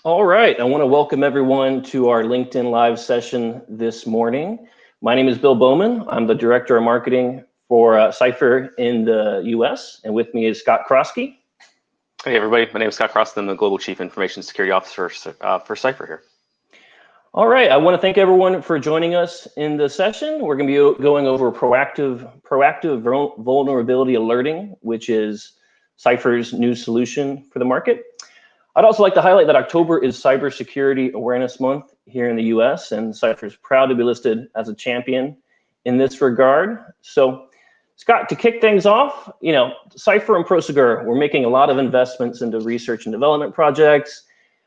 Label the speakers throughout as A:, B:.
A: All right, I want to welcome everyone to our LinkedIn Live session this morning. My name is Bill Bowman. I'm the Director of Marketing for Cipher in the US, and with me is Scott Krosky.
B: Hey everybody, my name is Scott Krosky. I'm the Global Chief Information Security Officer for Cipher here.
A: All right, I want to thank everyone for joining us in the session. We're going to be going over proactive vulnerability alerting, which is Cipher's new solution for the market. I'd also like to highlight that October is Cybersecurity Awareness Month here in the US, and Cipher is proud to be listed as a champion in this regard. So, Scott, to kick things off, Cipher and Prosegur, we're making a lot of investments into research and development projects,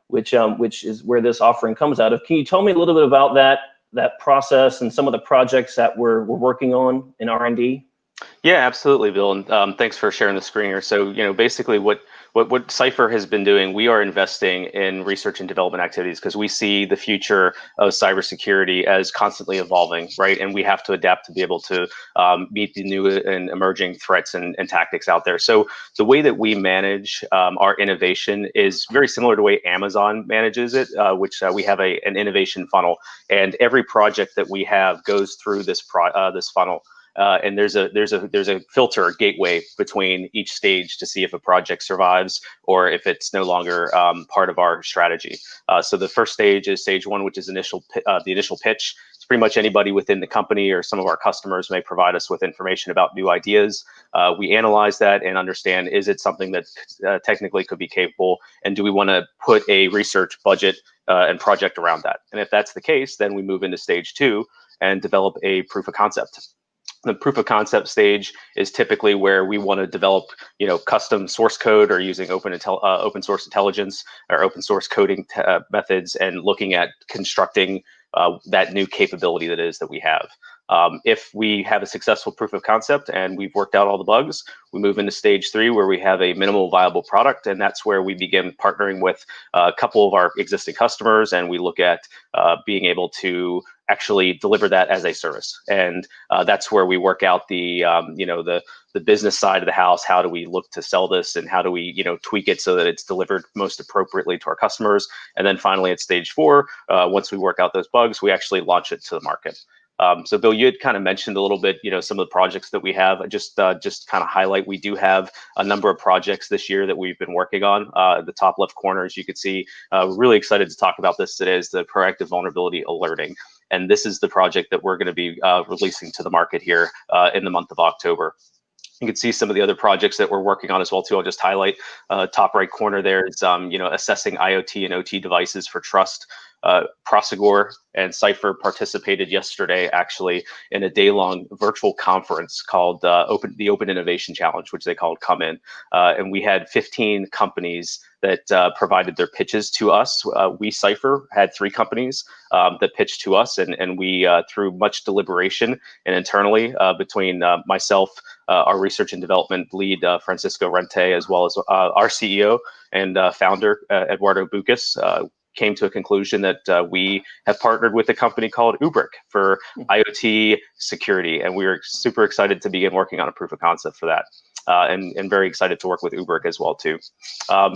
A: which is where this offering comes out of. Can you tell me a little bit about that process and some of the projects that we're working on in R&D?
B: Yeah, absolutely, Bill, and thanks for sharing the screen here. So, basically what Cipher has been doing, we are investing in research and development activities because we see the future of cybersecurity as constantly evolving, right? And we have to adapt to be able to meet the new and emerging threats and tactics out there. So the way that we manage our innovation is very similar to the way Amazon manages it, which we have an innovation funnel, and every project that we have goes through this funnel. And there's a filter, a gateway between each stage to see if a project survives or if it's no longer part of our strategy. So the first stage is stage one, which is the initial pitch. It's pretty much anybody within the company or some of our customers may provide us with information about new ideas. We analyze that and understand, is it something that technically could be capable, and do we want to put a research budget and project around that? And if that's the case, then we move into stage two and develop a proof of concept. The proof of concept stage is typically where we want to develop, custom source code or using open source intelligence or open source coding methods and looking at constructing that new capability that we have. If we have a successful proof of concept and we've worked out all the bugs, we move into stage three where we have a minimal viable product, and that's where we begin partnering with a couple of our existing customers, and we look at being able to actually deliver that as a service. And that's where we work out the business side of the house. How do we look to sell this, and how do we tweak it so that it's delivered most appropriately to our customers? And then finally at stage four, once we work out those bugs, we actually launch it to the market. So Bill, you had kind of mentioned a little bit, some of the projects that we have. Just kind of highlight, we do have a number of projects this year that we've been working on. The top left corner, as you can see, really excited to talk about this today, is the proactive vulnerability alerting. And this is the project that we're going to be releasing to the market here in the month of October. You can see some of the other projects that we're working on as well too. I'll just highlight top right corner there is assessing IoT and OT devices for trust. Prosegur and Cipher participated yesterday actually in a day-long virtual conference called the Open Innovation Challenge, which they called Come In. And we had 15 companies that provided their pitches to us. We, Cipher, had 3 companies that pitched to us, and we, through much deliberation and internally between myself, our research and development lead, Francisco Rente, as well as our CEO and founder, Eduardo Bucas, came to a conclusion that we have partnered with a company called Ubrick for IoT security, and we are super excited to begin working on a proof of concept for that. And very excited to work with Ubrick as well too.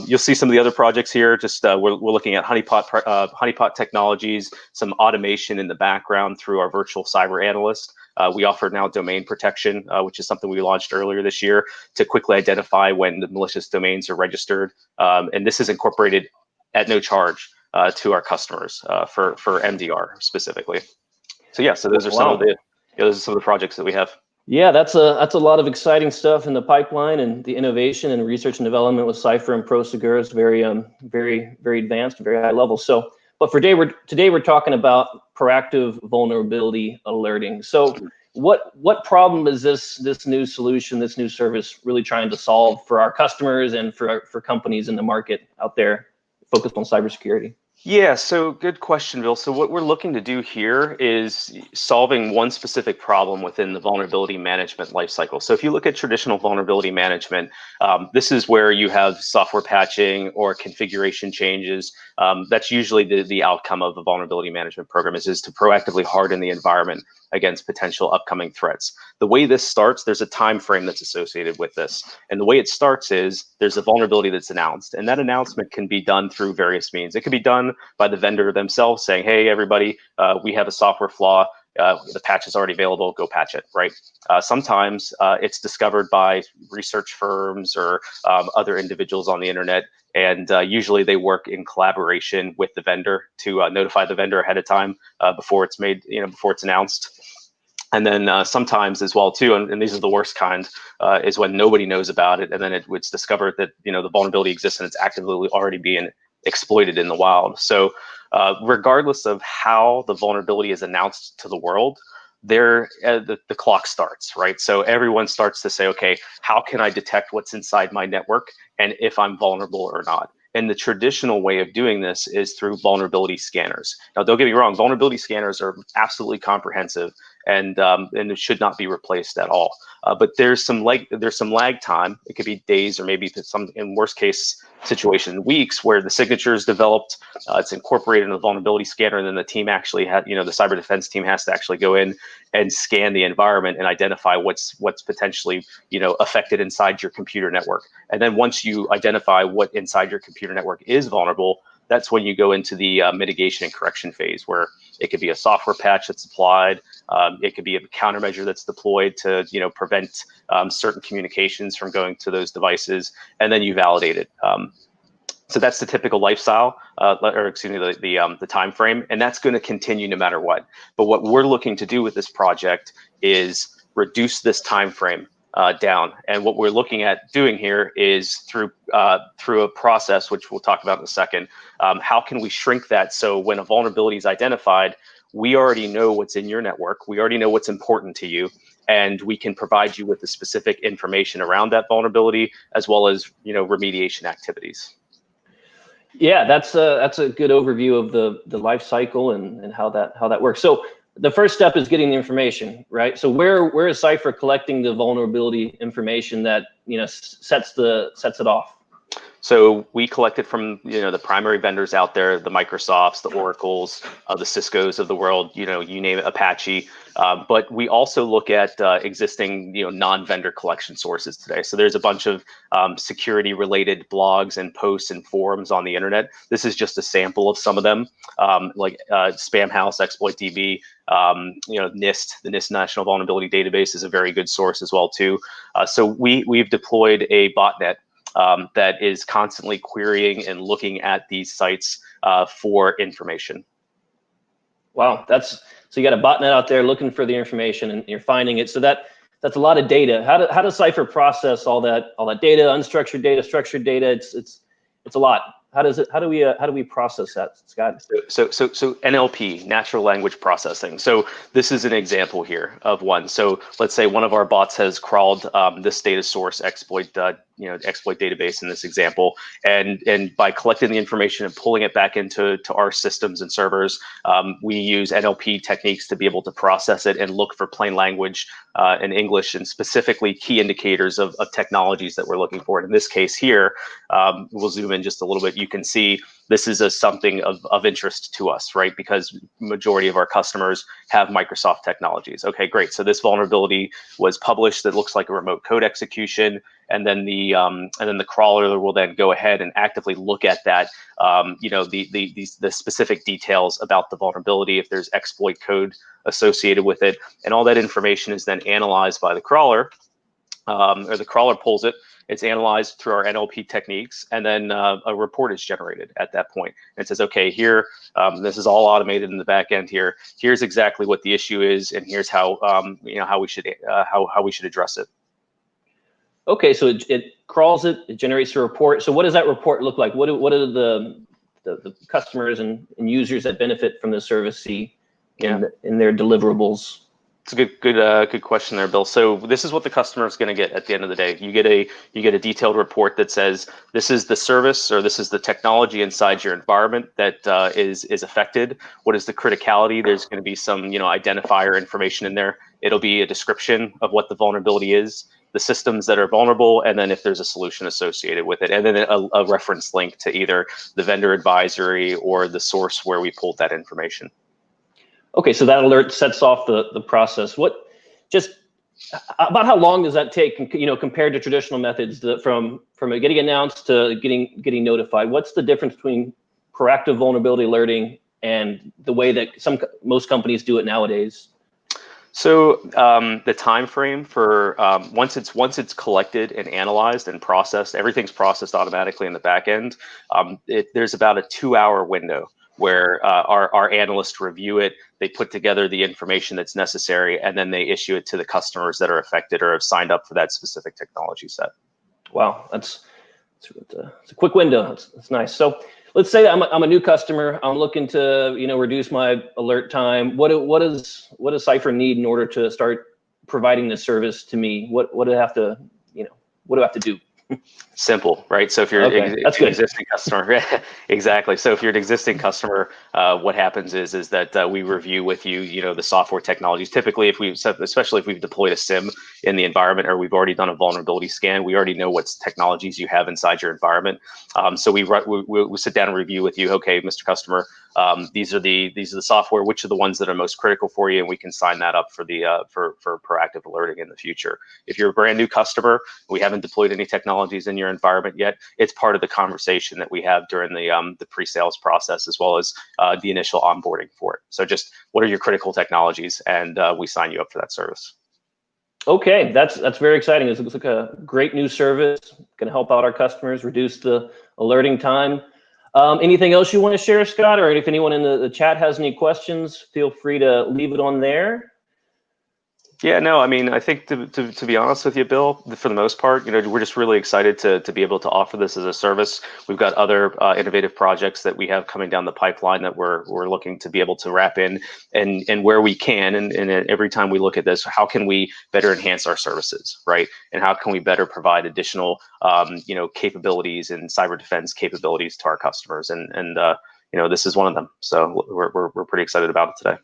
B: You'll see some of the other projects here. Just we're looking at honeypot technologies, some automation in the background through our virtual cyber analyst. We offer now domain protection, which is something we launched earlier this year to quickly identify when the malicious domains are registered. And this is incorporated at no charge to our customers for MDR specifically. So yeah, so those are some of the projects that we have.
A: Yeah, that's a lot of exciting stuff in the pipeline, and the innovation and research and development with Cipher and Prosegur is very advanced, very high level. So, but today we're talking about proactive vulnerability alerting. So, what problem is this new solution, this new service really trying to solve for our customers and for companies in the market out there focused on cybersecurity?
B: Yeah, so good question, Bill. So what we're looking to do here is solving one specific problem within the vulnerability management lifecycle. So if you look at traditional vulnerability management, this is where you have software patching or configuration changes. That's usually the outcome of a vulnerability management program is to proactively harden the environment against potential upcoming threats. The way this starts, there's a time frame that's associated with this. And the way it starts is there's a vulnerability that's announced, and that announcement can be done through various means. It could be done by the vendor themselves saying, hey, everybody, we have a software flaw. The patch is already available, go patch it, right? Sometimes it's discovered by research firms or other individuals on the internet. And usually they work in collaboration with the vendor to notify the vendor ahead of time before it's made, before it's announced. And then sometimes as well too, and these are the worst kind, is when nobody knows about it, and then it's discovered that the vulnerability exists and it's actively already being exploited in the wild. So regardless of how the vulnerability is announced to the world, the clock starts, right? So everyone starts to say, okay, how can I detect what's inside my network and if I'm vulnerable or not? And the traditional way of doing this is through vulnerability scanners. Now, don't get me wrong, vulnerability scanners are absolutely comprehensive and it should not be replaced at all. But there's some lag time. It could be days or maybe some, in worst case situation, weeks, where the signature is developed, it's incorporated in the vulnerability scanner, and then the team actually had, the cyber defense team has to actually go in and scan the environment and identify what's potentially affected inside your computer network. And then once you identify what inside your computer network is vulnerable, that's when you go into the mitigation and correction phase, where it could be a software patch that's applied. It could be a countermeasure that's deployed to prevent certain communications from going to those devices, and then you validate it. So that's the typical lifestyle, or excuse me, the time frame, and that's going to continue no matter what. But what we're looking to do with this project is reduce this time frame down. And what we're looking at doing here is through a process, which we'll talk about in a second. How can we shrink that so when a vulnerability is identified, we already know what's in your network, we already know what's important to you, and we can provide you with the specific information around that vulnerability as well as remediation activities.
A: Yeah, that's a good overview of the life cycle and how that works. So the first step is getting the information, right? So where is Cipher collecting the vulnerability information that sets it off?
B: So we collected from the primary vendors out there, the Microsofts, the Oracles, the Ciscos of the world, you name it, Apache. But we also look at existing non-vendor collection sources today. So there's a bunch of security-related blogs and posts and forums on the internet. This is just a sample of some of them, like Spamhaus, ExploitDB, NIST, the NIST National Vulnerability Database is a very good source as well too. So we've deployed a botnet that is constantly querying and looking at these sites for information.
A: Wow, so you got a botnet out there looking for the information and you're finding it. So that's a lot of data. How does Cipher process all that data, unstructured data, structured data? It's a lot. How do we process that, Scott?
B: So NLP, natural language processing. So this is an example here of one. So let's say one of our bots has crawled this data source exploit database in this example, and by collecting the information and pulling it back into our systems and servers, we use NLP techniques to be able to process it and look for plain language in English and specifically key indicators of technologies that we're looking for. In this case here, we'll zoom in just a little bit. You can see this is something of interest to us, right? Because majority of our customers have Microsoft technologies. Okay, great. So this vulnerability was published that looks like a remote code execution, and then the crawler will then go ahead and actively look at that, the specific details about the vulnerability, if there's exploit code associated with it, and all that information is then analyzed by the crawler, or the crawler pulls it. It's analyzed through our NLP techniques, and then a report is generated at that point. And it says, okay, here, this is all automated in the back end here. Here's exactly what the issue is, and here's how how we should address it.
A: Okay, so it crawls it generates a report. So what does that report look like? What are the customers and users that benefit from the service see in their deliverables?
B: It's a good question there, Bill. So this is what the customer is going to get at the end of the day. You get a detailed report that says this is the service or this is the technology inside your environment that is affected. What is the criticality? There's going to be some identifier information in there. It'll be a description of what the vulnerability is, the systems that are vulnerable, and then if there's a solution associated with it, and then a reference link to either the vendor advisory or the source where we pulled that information.
A: Okay, so that alert sets off the process. Just about how long does that take, compared to traditional methods from it getting announced to getting notified? What's the difference between proactive vulnerability alerting and the way that most companies do it nowadays?
B: So the time frame for once it's collected and analyzed and processed, everything's processed automatically in the back end. There's about a 2-hour window where our analysts review it, they put together the information that's necessary, and then they issue it to the customers that are affected or have signed up for that specific technology set.
A: Wow, it's a quick window. It's nice. So let's say I'm a new customer. I'm looking to reduce my alert time. What does Cipher need in order to start providing this service to me? What do I have to what do I have to do?
B: Simple, right? So if you're an existing customer, exactly. So if you're an existing customer, what happens is that we review with you, the software technologies. Typically, especially if we've deployed a SIM in the environment or we've already done a vulnerability scan, we already know what technologies you have inside your environment. So we sit down and review with you. Okay, Mr. Customer, these are the software. Which are the ones that are most critical for you, and we can sign that up for for proactive alerting in the future. If you're a brand new customer, we haven't deployed any technologies in your environment yet, it's part of the conversation that we have during the pre-sales process, as well as the initial onboarding for it. So just what are your critical technologies, and we sign you up for that service.
A: Okay, that's very exciting. It looks like a great new service, going to help out our customers, reduce the alerting time. Anything else you want to share, Scott? Or if anyone in the chat has any questions, feel free to leave it on there.
B: Yeah, no, I mean, I think to be honest with you, Bill, for the most part, we're just really excited to be able to offer this as a service. We've got other innovative projects that we have coming down the pipeline that we're looking to be able to wrap in, and where we can, and every time we look at this, how can we better enhance our services, right? And how can we better provide additional, capabilities and cyber defense capabilities to our customers, and this is one of them. So we're pretty excited about it today.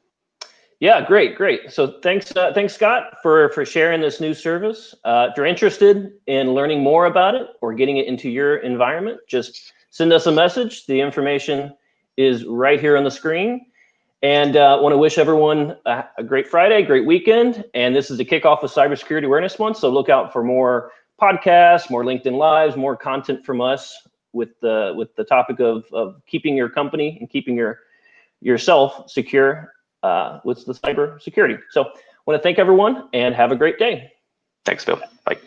A: Yeah, great. So thanks, Scott, for sharing this new service. If you're interested in learning more about it or getting it into your environment, just send us a message. The information is right here on the screen. And I want to wish everyone a great Friday, great weekend. And this is the kickoff of Cybersecurity Awareness Month. So look out for more podcasts, more LinkedIn Lives, more content from us with the topic of keeping your company and keeping yourself secure with the cyber security. So I want to thank everyone and have a great day.
B: Thanks, Phil. Bye.